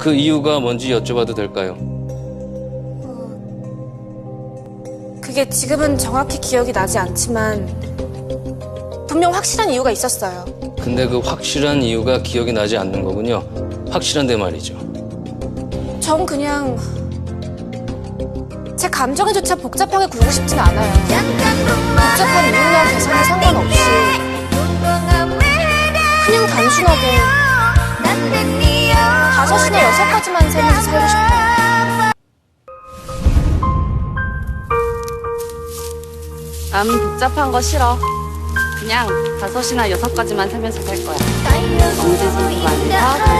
그 이유가 뭔지 여쭤봐도 될까요? 그게 지금은 정확히 기억이 나지 않지만 분명 확실한 이유가 있었어요. 근데 그 확실한 이유가 기억이 나지 않는 거군요. 확실한데 말이죠. 전 그냥 제 감정에조차 복잡하게 굴고 싶진 않아요. 복잡한 이유나 개성에 상관없이 그냥 단순하게 5이나 6가지만 살면서 살고 싶어요. 남 복잡한 거 싫어. 그냥 5이나 6가지만 살면서 살 거야. 경제적으로 많다.